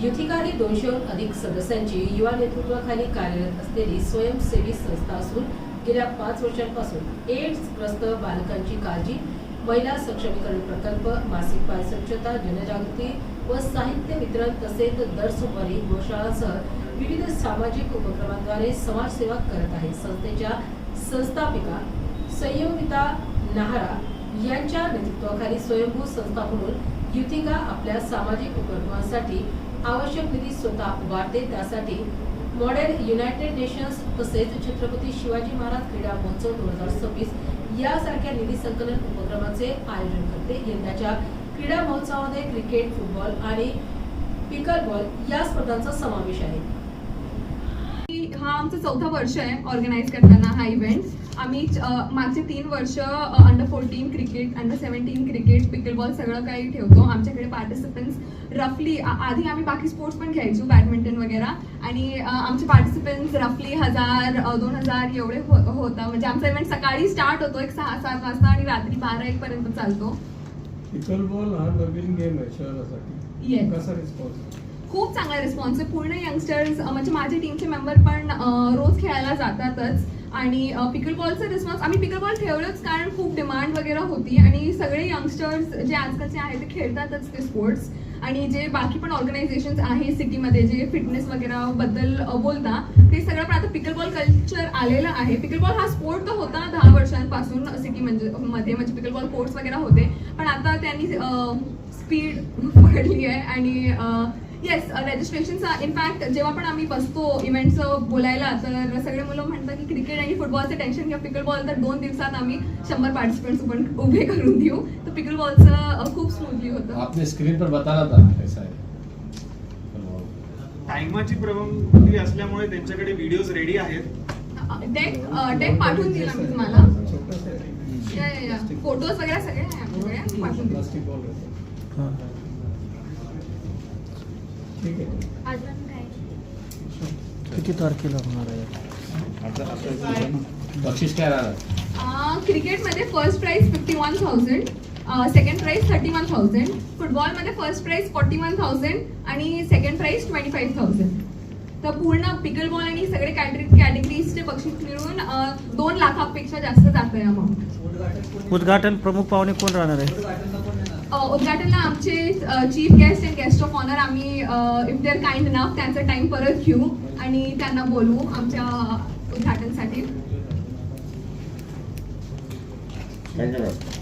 युथिका ही 200हून अधिक सदस्यांची युवा नेतृत्वाखाली कार्यरत असलेली स्वयंसेवी संस्था असून गेल्या 5 वर्षांपासून एड्सग्रस्त बालकांची काळजी, महिला सक्षमीकरण प्रकल्प, मासिक पाळी स्वच्छता, जनजागृती व साहित्य वितरण तसेच दर सोमवारी गोशाळांसह विविध सामाजिक उपक्रमांद्वारे समाजसेवा करत आहे. संस्थेच्या संस्थापिका संयोगिता नाहरा यांच्या नेतृत्वाखाली स्वयंभू संस्था म्हणून युथिका आपल्या सामाजिक उपक्रमांसाठी आवश्यक निधी स्वतः उभारते. त्यासाठी मॉडेल युनायटेड नेशन्स तसेच छत्रपती शिवाजी महाराज क्रीडा महोत्सव 2026 यासारख्या निधी संकलन उपक्रमांचे आयोजन करते. यंदाच्या क्रीडा महोत्सवामध्ये क्रिकेट, फुटबॉल आणि पिकलबॉल या स्पर्धांचा समावेश आहे. हा आमचं 4थं वर्ष आहे ऑर्गनाईज करताना हा इव्हेंट. आम्ही मागचे 3 वर्ष under 14 cricket, under 17 cricket, pickleball सगळं काही ठेवतो. आमच्याकडे पार्टिसिपंट्स रफली आधी आम्ही बाकी स्पोर्ट्स पण घ्यायचो, बॅडमिंटन वगैरे, आणि आमचे पार्टिसिपंट्स रफली 1000-2000 एवढे होता. म्हणजे आमचा इव्हेंट सकाळी स्टार्ट होतो 6-7 वाजता आणि रात्री 12-1 पर्यंत चालतो. पिकलबॉल हा नवीन गेम आहे शहरासाठी. येस, कसा रिस्पॉन्स? खूप चांगला रिस्पॉन्स आहे. पूर्ण यंगस्टर्स म्हणजे माझे टीमचे मेंबर पण रोज खेळायला जातातच. आणि पिकलबॉलचा रिस्पॉन्स, आम्ही पिकलबॉल ठेवलंच कारण खूप डिमांड वगैरे होती आणि सगळे यंगस्टर्स जे आजकालचे आहेत ते खेळतातच ते स्पोर्ट्स. आणि जे बाकी पण ऑर्गनायझेशन्स आहे सिटीमध्ये जे फिटनेस वगैरे बद्दल बोलता, ते सगळं पण आता पिकलबॉल कल्चर आलेलं आहे. पिकलबॉल हा स्पोर्ट तर होता 10 वर्षांपासून सिटी म्हणजे पिकलबॉल कोर्ट्स वगैरे होते, पण आता त्यांनी स्पीड पकडली आहे. आणि येस, रजिस्ट्रेशनचा इनफॅक्ट जेव्हा पण आम्ही बसतो इव्हेंट्स बोलायला, तर सगळे मुलं म्हणतात की क्रिकेट आणि फुटबॉलचं टेन्शन घ्या, पिकलबॉल तर 2 दिवसात आम्ही 100 पार्टिसिपेंट्स पण उभे करून देऊ. तर पिकलबॉलचं खूप स्मूथली होतं. आपने स्क्रीन पर बताना था कैसा है. टाइमाची प्रॉब्लेम असल्यामुळे त्यांच्याकडे व्हिडिओज रेडी आहेत. डेक पाठवून देईल आम्ही तुम्हाला. फोटोज वगैरे सगळे आमच्याकडे पाठवून देऊ. किती तारखेला होणार आहे? बक्षीस काय राहणार? क्रिकेटमध्ये फर्स्ट प्राइज 51,000, सेकंड प्राइज 31,000, फुटबॉलमध्ये फर्स्ट प्राइज 41,000 आणि सेकंड प्राइज 25,000. तर पूर्ण पिकलबॉल आणि सगळे कॅटेगरीजचे बक्षीस मिळून 2 लाखापेक्षा जास्त जात आहे अमाऊंट. उद्घाटन प्रमुख पाहुणे कोण राहणार आहे? उद्घाटनला आमचे chief guest and guest of honour आम्ही if they are kind enough त्यांचा टाइम परत घेऊ आणि त्यांना बोलवू आमच्या उद्घाटनसाठी. थँक्यू.